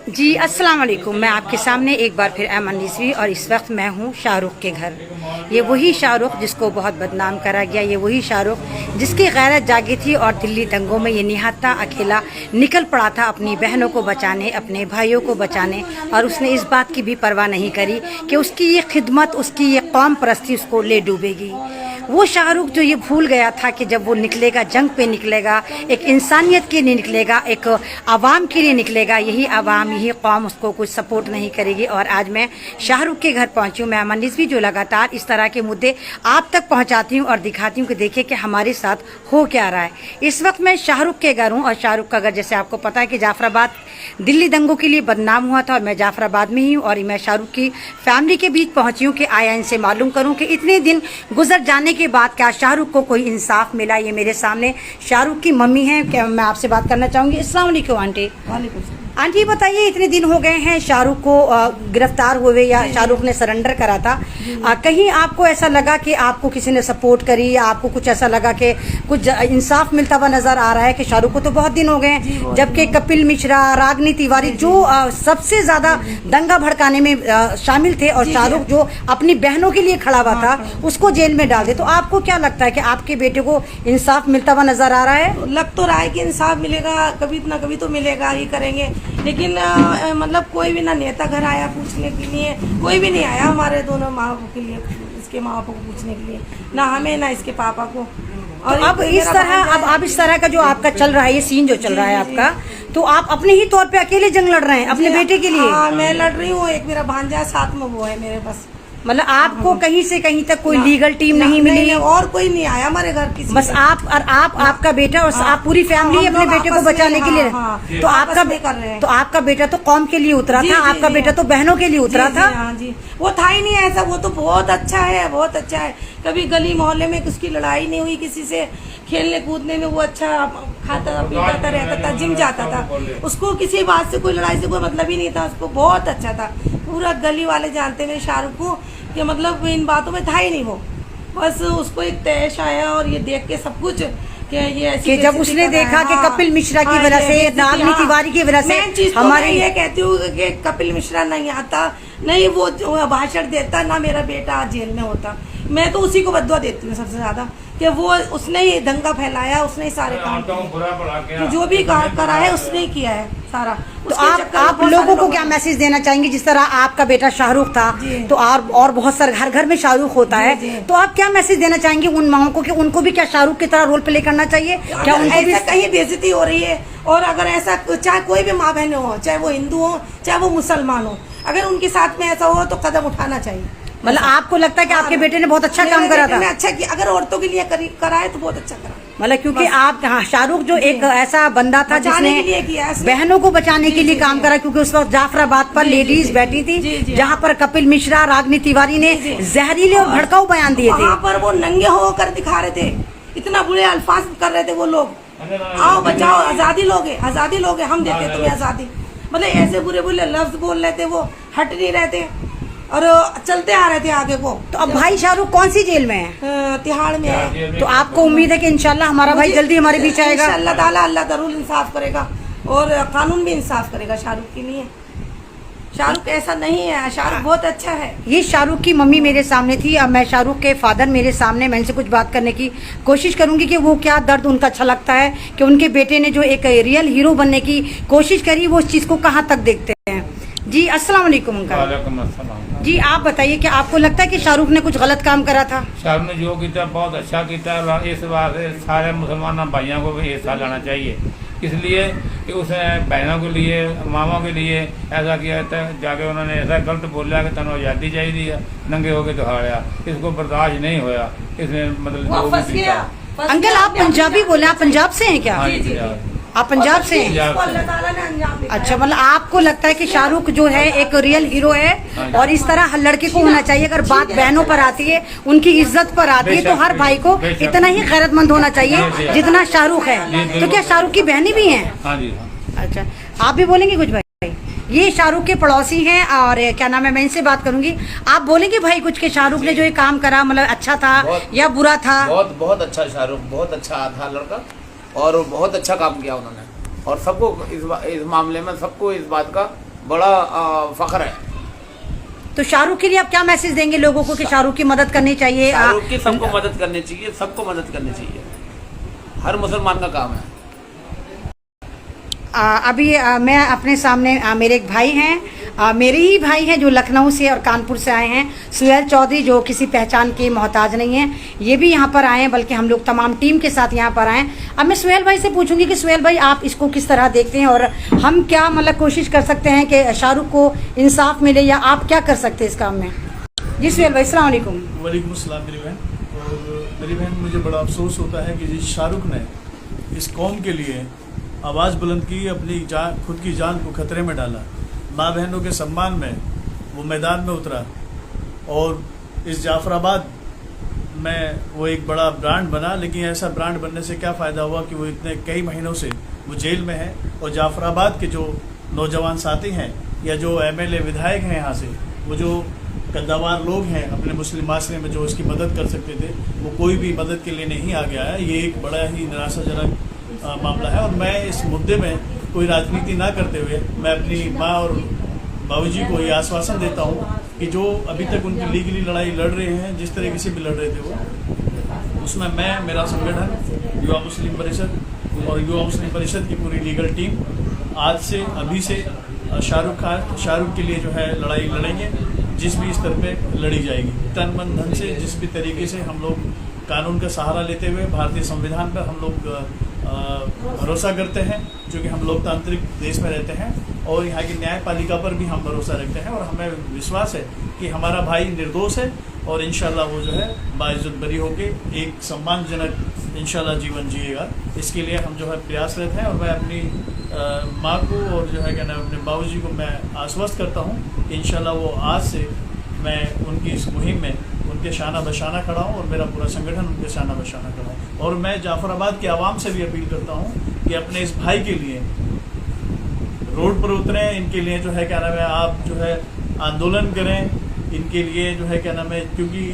जी अस्सलाम वालेकुम। मैं आपके सामने एक बार फिर ऐमन रिजवी और इस वक्त मैं हूँ शाहरुख के घर। ये वही शाहरुख जिसको बहुत बदनाम करा गया, ये वही शाहरुख जिसकी गैरत जागी थी और दिल्ली दंगों में ये निहत्था अकेला निकल पड़ा था अपनी बहनों को बचाने, अपने भाइयों को बचाने, और उसने इस बात की भी परवाह नहीं करी कि उसकी ये खिदमत, उसकी ये कौम परस्ती उसको ले डूबेगी। वो शाहरुख जो ये भूल गया था कि जब वो निकलेगा, जंग पे निकलेगा, एक इंसानियत के लिए निकलेगा, एक आवाम के लिए निकलेगा, यही आवाम, यही कौम उसको कुछ सपोर्ट नहीं करेगी। और आज मैं शाहरुख के घर पहुंची हूँ। मैं ऐमन रिजवी जो लगातार इस तरह के मुद्दे आप तक पहुंचाती हूँ और दिखाती हूँ कि देखिए कि हमारे साथ हो क्या रहा है। इस वक्त मैं शाहरुख के घर हूँ और शाहरुख का घर, जैसे आपको पता है कि जाफराबाद दिल्ली दंगों के लिए बदनाम हुआ था और मैं जाफराबाद में ही हूँ। और मैं शाहरुख की फैमिली के बीच पहुंची हूँ कि आया इनसे मालूम करूँ कि इतने दिन गुजर जाने के बाद क्या शाहरुख को कोई इंसाफ मिला। ये मेरे सामने शाहरुख की मम्मी हैं, क्या मैं आपसे बात करना चाहूँगी। अस्सलाम वालेकुम आंटी। आंटी बताइए, इतने दिन हो गए हैं शाहरुख को गिरफ्तार हुए या शाहरुख ने सरेंडर करा था, कहीं आपको ऐसा लगा कि आपको किसी ने सपोर्ट करी या आपको कुछ ऐसा लगा कि कुछ इंसाफ मिलता हुआ नजर आ रहा है? कि शाहरुख को तो बहुत दिन हो गए हैं, जबकि कपिल मिश्रा, रागनी तिवारी जो सबसे ज्यादा दंगा भड़काने में शामिल थे और शाहरुख जो अपनी बहनों के लिए खड़ा हुआ था उसको जेल में डाल दे, तो आपको क्या लगता है कि आपके बेटे को इंसाफ मिलता हुआ नजर आ रहा है? लग तो रहा है कि इंसाफ मिलेगा, कभी ना कभी तो मिलेगा ही, करेंगे। लेकिन मतलब कोई भी ना नेता घर आया पूछने के लिए, कोई भी नहीं आया हमारे दोनों माँ बापों के लिए, इसके माँ बापों को पूछने के लिए, ना हमें ना इसके पापा को। और तो अब इस तरह, अब इस तरह का जो आपका चल रहा है, ये सीन जो चल रहा है आपका, तो आप अपने ही तौर पे अकेले जंग लड़ रहे हैं अपने बेटे के लिए? हाँ, मैं लड़ रही हूँ, एक मेरा भांजा साथ में वो है मेरे पास। मतलब आपको कहीं से कहीं तक कोई लीगल टीम नहीं मिली? नहीं, और कोई नहीं आया हमारे घर किसी, बस आप और आपका बेटा और आप पूरी फैमिली अपने बेटे को बचाने के लिए। तो आपका बेटा तो कौम के लिए उतरा था, आपका बेटा तो बहनों के लिए उतरा था। हाँ जी, वो था ही नहीं ऐसा, वो तो बहुत अच्छा है, बहुत अच्छा है। कभी गली मोहल्ले में उसकी लड़ाई नहीं हुई किसी से, खेलने कूदने में वो अच्छा खाता था, पीता था, रहता था, जिम जाता था, उसको किसी बात से कोई लड़ाई से कोई मतलब ही नहीं था, उसको बहुत अच्छा था। पूरा गली वाले जानते मेरे शाहरुख को कि मतलब इन बातों में था ही नहीं वो, बस उसको एक तैश आया और ये देख के सब कुछ कि ये ऐसी जब उसने देखा कि कपिल मिश्रा की वजह से, रागनी तिवारी की वजह से, हमारे ये कहती हूँ कि कपिल मिश्रा नहीं आता, नहीं वो भाषण देता, ना मेरा बेटा जेल में होता। मैं तो उसी को बद्दुआ देती हूँ सबसे ज्यादा कि वो उसने ही दंगा फैलाया, उसने ही सारे काम किए, जो भी करा है उसने ही किया है सारा। तो आप लोगों को क्या मैसेज देना चाहेंगे? जिस तरह आपका बेटा शाहरुख था, तो और बहुत सारे घर घर में शाहरुख होता है, तो आप क्या मैसेज देना चाहेंगे उन माओं को कि उनको भी क्या शाहरुख की तरह रोल प्ले करना चाहिए? क्या उनको भी कहीं बेइज्जती हो रही है? और अगर ऐसा, चाहे कोई भी माँ बहन हो, चाहे वो हिंदू हो चाहे वो मुसलमान हो, अगर उनके साथ में ऐसा हो तो कदम उठाना चाहिए। मतलब आपको लगता है कि आपके बेटे ने बहुत अच्छा काम करा था? अच्छा किया, अगर औरतों के लिए करा है तो बहुत अच्छा करा। मतलब क्योंकि आप, हाँ, शाहरुख जो एक ऐसा बंदा था जिसने बहनों को बचाने के लिए काम करा, क्योंकि उस वक्त जाफराबाद पर लेडीज बैठी थी जहाँ पर कपिल मिश्रा, रागनी तिवारी ने जहरीले और भड़काऊ बयान दिए थे। वहाँ पर वो नंगे होकर दिखा रहे थे, इतना बुरे अल्फाज कर रहे थे वो लोग, आओ बचाओ, आजादी लोगे, आजादी लोगे, हम देते तुम्हें आजादी, मतलब ऐसे बुरे बुरे लफ्ज बोल रहे थे, वो हट नहीं रहे थे और चलते आ रहे थे आगे को। तो अब भाई शाहरुख कौन सी जेल में है? तिहाड़ में है। तो आपको उम्मीद है कि इंशाल्लाह हमारा भाई जल्दी हमारे बीच आएगा? इंशाल्लाह ताला, अल्लाह जरूर इंसाफ करेगा और कानून भी इंसाफ करेगा शाहरुख के लिए। शाहरुख ऐसा नहीं है, शाहरुख बहुत अच्छा है। ये शाहरुख की मम्मी मेरे सामने थी। अब मैं शाहरुख के फादर मेरे सामने, मैं इनसे कुछ बात करने की कोशिश करूंगी कि वो क्या दर्द उनका अच्छा लगता है कि उनके बेटे ने जो एक रियल हीरो बनने की कोशिश करी, वो उस चीज को कहाँ तक देखते हैं। जी अस्सलाम वालेकुम अंकल। जी आप बताइए कि आपको लगता है कि शाहरुख ने कुछ गलत काम करा था? शाहरुख ने जो किया बहुत अच्छा किया, इस बात से सारे मुसलमान भाइयों को भी हिस्सा लेना चाहिए, इसलिए कि उसने बहनों के लिए, मामा के लिए ऐसा किया था। जाके उन्होंने ऐसा गलत बोला कि तेन आज़ादी चाहिए, नंगे होके दहाड़िया, इसको बर्दाश्त नहीं होया, इसने मतलब अंकल आप पंजाबी बोले, आप पंजाब से हैं क्या? आप पंजाब से हैं? अच्छा, मतलब आपको लगता है कि शाहरुख जो है एक रियल हीरो है और इस तरह हर लड़के को होना चाहिए। अगर बात बहनों पर आती है, उनकी इज्जत पर आती है, तो हर भाई को इतना ही गैरतमंद होना चाहिए जितना शाहरुख है। तो क्या शाहरुख की बहनें भी हैं? अच्छा, आप भी बोलेंगे कुछ भाई? ये शाहरुख के पड़ोसी हैं और क्या नाम है, मैं इनसे बात करूंगी। आप बोलेंगे भाई कुछ के शाहरुख ने जो ये काम करा मतलब अच्छा था या बुरा था? बहुत अच्छा शाहरुख, बहुत अच्छा था लड़का, और बहुत अच्छा काम किया उन्होंने, और सबको इस मामले में सबको इस बात का बड़ा फख्र है। तो शाहरुख के लिए आप क्या मैसेज देंगे लोगों को कि शाहरुख की मदद करनी चाहिए? शाहरुख की सबको मदद करनी चाहिए, सबको मदद करनी चाहिए, हर मुसलमान का काम है। अभी मैं अपने सामने मेरे एक भाई हैं, मेरे ही भाई हैं जो लखनऊ से और कानपुर से आए हैं, सुहेल चौधरी, जो किसी पहचान के मोहताज नहीं हैं। ये भी यहाँ पर आए हैं, बल्कि हम लोग तमाम टीम के साथ यहाँ पर आए हैं। अब मैं सुहेल भाई से पूछूंगी कि सुहेल भाई आप इसको किस तरह देखते हैं और हम क्या मतलब कोशिश कर सकते हैं कि शाहरुख को इंसाफ मिले, या आप क्या कर सकते हैं इस काम में? जी सुहेल भाई, अस्सलाम वालेकुम। वालेकुम अस्सलाम मेरी बहन। और मेरी बहन, मुझे बड़ा अफसोस होता है कि जिस शाहरुख ने इस कौम के लिए आवाज़ बुलंद की, अपनी जान, खुद की जान को खतरे में डाला, माँ बहनों के सम्मान में वो मैदान में उतरा, और इस जाफराबाद में वो एक बड़ा ब्रांड बना। लेकिन ऐसा ब्रांड बनने से क्या फ़ायदा हुआ कि वो इतने कई महीनों से वो जेल में है, और जाफराबाद के जो नौजवान साथी हैं या जो MLA विधायक हैं यहाँ से, वो जो कद्दावार लोग हैं अपने मुस्लिम माशरे में जो उसकी मदद कर सकते थे, वो कोई भी मदद के लिए नहीं आ गया है। ये एक बड़ा ही निराशाजनक मामला है, और मैं इस मुद्दे में कोई राजनीति ना करते हुए मैं अपनी माँ और बाबूजी को ये आश्वासन देता हूँ कि जो अभी तक उनकी लीगली लड़ाई लड़ रहे हैं, जिस तरीके से भी लड़ रहे थे वो, उसमें मैं, मेरा संगठन युवा मुस्लिम परिषद और युवा मुस्लिम परिषद की पूरी लीगल टीम आज से, अभी से शाहरुख के लिए जो है लड़ाई लड़ेंगे, जिस भी स्तर पे लड़ी जाएगी, तन मन धन से, जिस भी तरीके से हम लोग कानून का सहारा लेते हुए भारतीय संविधान पर हम लोग भरोसा करते हैं, क्योंकि हम लोकतांत्रिक देश में रहते हैं, और यहाँ की न्यायपालिका पर भी हम भरोसा रखते हैं, और हमें विश्वास है कि हमारा भाई निर्दोष है, और इंशाल्लाह वो जो है बाइज्जत बरी होके एक सम्मानजनक इंशाल्लाह जीवन जिएगा। इसके लिए हम जो है प्रयासरत हैं, और मैं अपनी माँ को और जो है क्या नाम अपने बाबूजी को मैं आश्वस्त करता हूँ कि इंशाल्लाह वो आज से मैं उनकी इस मुहिम में उनके शाना बशाना खड़ा हूँ, और मेरा पूरा संगठन उनके शाना बशाना खड़ा है। और मैं जाफराबाद के आवाम से भी अपील करता हूँ कि अपने इस भाई के लिए रोड पर उतरें, इनके लिए जो है क्या नाम है आप जो है आंदोलन करें, इनके लिए जो है क्या नाम है, क्योंकि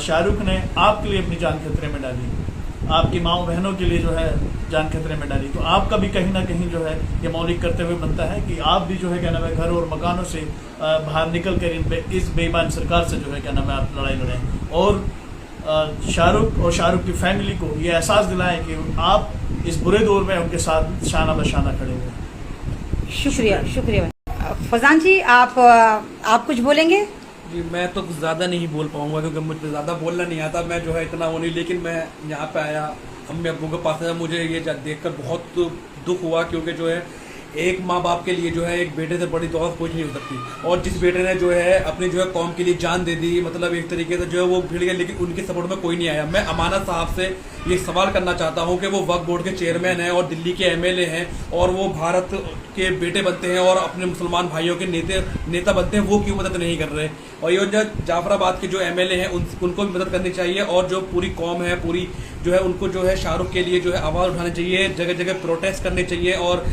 शाहरुख ने आपके लिए अपनी जान खतरे में डाली, आपकी माओ बहनों के लिए जो है जान खतरे में डाली, तो आपका भी कहीं ना कहीं जो है ये मौलिक करते हुए बनता है कि आप भी जो है क्या नाम है घर और मकानों से बाहर निकल कर इस बेईमान सरकार से जो है क्या नाम है आप लड़ाई लड़ें, और शाहरुख और शाहरुख की फैमिली को ये एहसास दिलाएं कि आप इस बुरे दौर में उनके साथ शाना बशाना खड़े हुए। शुक्रिया, शुक्रिया। फजान जी, आप कुछ बोलेंगे? जी, मैं तो कुछ ज़्यादा नहीं बोल पाऊँगा क्योंकि मुझे ज़्यादा बोलना नहीं आता, मैं जो है इतना वो नहीं, लेकिन मैं यहाँ पे आया अम्मी अब्बू के पास आया, मुझे ये देखकर बहुत दुख हुआ, क्योंकि जो है एक माँ बाप के लिए जो है एक बेटे से बड़ी दौलत कुछ नहीं हो सकती, और जिस बेटे ने जो है अपनी जो है कौम के लिए जान दे दी, मतलब एक तरीके से जो है वो भिड़ गए, लेकिन उनके सपोर्ट में कोई नहीं आया। मैं अमानत साहब से ये सवाल करना चाहता हूँ कि वो वक्फ बोर्ड के चेयरमैन हैं और दिल्ली के MLA हैं, और वो भारत के बेटे बनते हैं और अपने मुसलमान भाइयों के नेता बनते हैं, वो क्यों मदद नहीं कर रहे? और ये जो जाफराबाद के जो MLA हैं उनको भी मदद करनी चाहिए, और जो पूरी कौम है पूरी जो है उनको जो है शाहरुख के लिए जो है आवाज़ उठानी चाहिए, जगह जगह प्रोटेस्ट करने चाहिए। और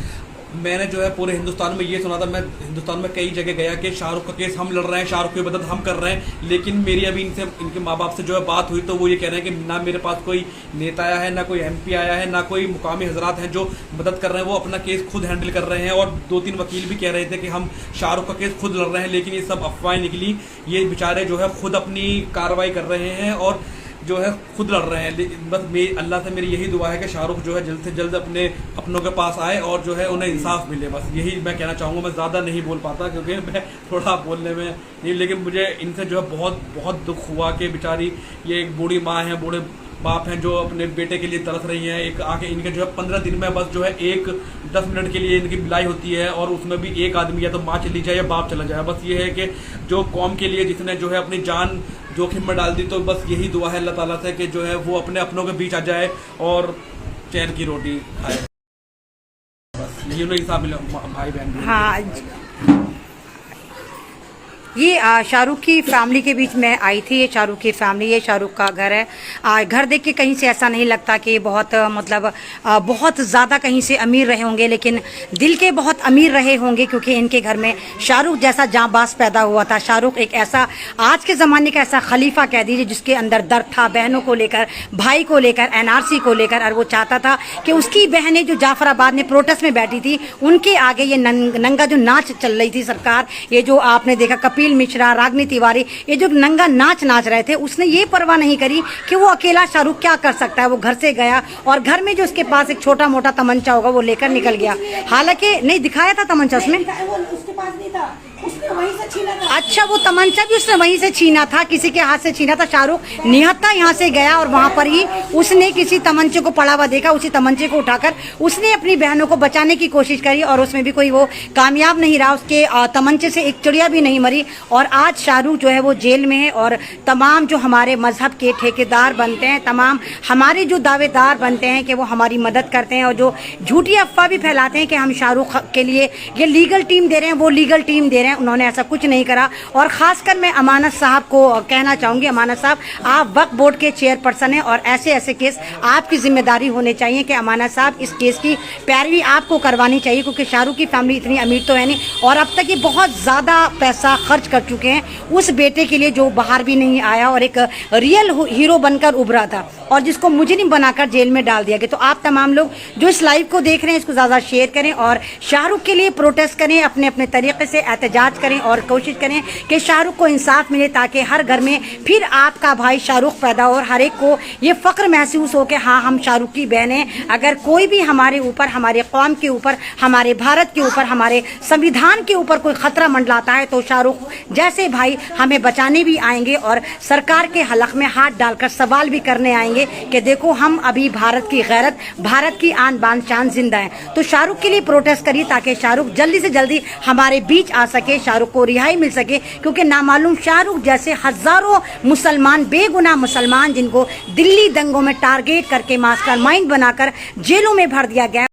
मैंने जो है पूरे हिंदुस्तान में ये सुना था, मैं हिंदुस्तान में कई जगह गया कि शाहरुख का केस हम लड़ रहे हैं, शाहरुख की मदद हम कर रहे हैं, लेकिन मेरी अभी इनके माँ बाप से जो है बात हुई तो वो ये कह रहे हैं कि ना मेरे पास कोई नेता आया है, ना कोई MP आया है, ना कोई मुकामी हजरात हैं जो मदद कर रहे हैं, वो अपना केस खुद हैंडल कर रहे हैं। और 2-3 वकील भी कह रहे थे कि हम शाहरुख का केस खुद लड़ रहे हैं, लेकिन ये सब अफवाहें निकली। ये बेचारे जो है खुद अपनी कार्रवाई कर रहे हैं और जो है खुद लड़ रहे हैं। बस अल्लाह से मेरी यही दुआ है कि शाहरुख जो है जल्द से जल्द अपने अपनों के पास आए और जो है उन्हें इंसाफ मिले, बस यही मैं कहना चाहूँगा। मैं ज़्यादा नहीं बोल पाता क्योंकि मैं थोड़ा बोलने में नहीं, लेकिन मुझे इनसे जो है बहुत बहुत दुख हुआ कि बेचारी ये एक बूढ़ी माँ है, बूढ़े बाप हैं जो अपने बेटे के लिए तरस रही हैं। एक आके इनके जो है 15 दिन में बस जो है 10 मिनट के लिए इनकी बिलाई होती है, और उसमें भी एक आदमी या तो माँ चली जाए या बाप चला जाए। बस ये है कि जो कौम के लिए जिसने जो है अपनी जान जोखिम में डाल दी, तो बस यही दुआ है अल्लाह ताला से कि जो है वो अपने अपनों के बीच आ जाए और चैन की रोटी खाए। बस यही उन्हें हिसाब मिले भाई बहन। हाँ, ये शाहरुख की फैमिली के बीच में आई थी। ये शाहरुख की फैमिली, ये शाहरुख का घर है। घर देख के कहीं से ऐसा नहीं लगता कि बहुत मतलब बहुत ज़्यादा कहीं से अमीर रहे होंगे, लेकिन दिल के बहुत अमीर रहे होंगे, क्योंकि इनके घर में शाहरुख जैसा जांबाज पैदा हुआ था। शाहरुख एक ऐसा आज के ज़माने का ऐसा खलीफा कह दीजिए जिसके अंदर दर्द था, बहनों को लेकर, भाई को लेकर, NRC को लेकर, और वो चाहता था कि उसकी बहनें जो जाफराबाद में प्रोटेस्ट में बैठी थी उनके आगे ये नंगा जो नाच चल रही थी सरकार, ये जो आपने देखा कपिल मिश्रा, रागनी तिवारी, ये जो नंगा नाच नाच रहे थे, उसने ये परवाह नहीं करी कि वो अकेला शाहरुख क्या कर सकता है। वो घर से गया और घर में जो उसके पास एक छोटा मोटा तमंचा होगा वो लेकर निकल गया। हालांकि नहीं दिखाया था तमंचा उसमें, उसके पास नहीं था, उसने वहीं से छीना था। अच्छा, वो तमंचा भी उसने वहीं से छीना था, किसी के हाथ से छीना था। शाहरुख निहत्था यहाँ से गया और वहां पर ही उसने किसी तमंचे को पड़ा हुआ देखा, उसी तमंचे को उठाकर उसने अपनी बहनों को बचाने की कोशिश करी और उसमें भी कोई वो कामयाब नहीं रहा। उसके तमंचे से एक चिड़िया भी नहीं मरी और आज शाहरुख जो है वो जेल में है। और तमाम जो हमारे मजहब के ठेकेदार बनते हैं, तमाम हमारे जो दावेदार बनते हैं कि वो हमारी मदद करते हैं और जो झूठी अफवाह भी फैलाते हैं कि हम शाहरुख के लिए ये लीगल टीम दे रहे हैं, वो लीगल टीम दे रहे हैं, उन्होंने ऐसा कुछ नहीं करा। और खासकर मैं अमानत साहब को कहना चाहूंगी, अमानत साहब आप वक्फ बोर्ड के चेयरपर्सन हैं और ऐसे ऐसे केस आपकी जिम्मेदारी होने चाहिए कि अमानत साहब इस केस की पैरवी आपको करवानी चाहिए, क्योंकि शाहरुख की फैमिली इतनी अमीर तो है नहीं और अब तक ये बहुत ज़्यादा पैसा खर्च कर चुके हैं उस बेटे के लिए जो बाहर भी नहीं आया और एक रियल हीरो बनकर उभरा था और जिसको मुजरिम बनाकर जेल में डाल दिया गया। तो आप तमाम लोग जो इस लाइव को देख रहे हैं इसको ज़्यादा शेयर करें और शाहरुख के लिए प्रोटेस्ट करें, अपने अपने तरीके से एहतजाज करें और कोशिश करें कि शाहरुख को इंसाफ मिले, ताकि हर घर में फिर आपका भाई शाहरुख पैदा हो और हर एक को ये फ़ख्र महसूस हो कि हाँ हम शाहरुख की बहन हैं। अगर कोई भी हमारे ऊपर, हमारे कौम के ऊपर, हमारे भारत के ऊपर, हमारे संविधान के ऊपर कोई खतरा मंडलाता है तो शाहरुख जैसे भाई हमें बचाने भी आएंगे और सरकार के हलक में हाथ डालकर सवाल भी करने आएंगे कि देखो हम अभी भारत की गैरत, भारत की आन बान शान जिंदा है। तो शाहरुख के लिए प्रोटेस्ट करिए ताकि शाहरुख जल्दी से जल्दी हमारे बीच आ सके, शाहरुख को रिहाई मिल सके, क्योंकि नामालूम शाहरुख जैसे हजारों मुसलमान, बेगुनाह मुसलमान जिनको दिल्ली दंगों में टारगेट करके मास्टरमाइंड बनाकर जेलों में भर दिया गया।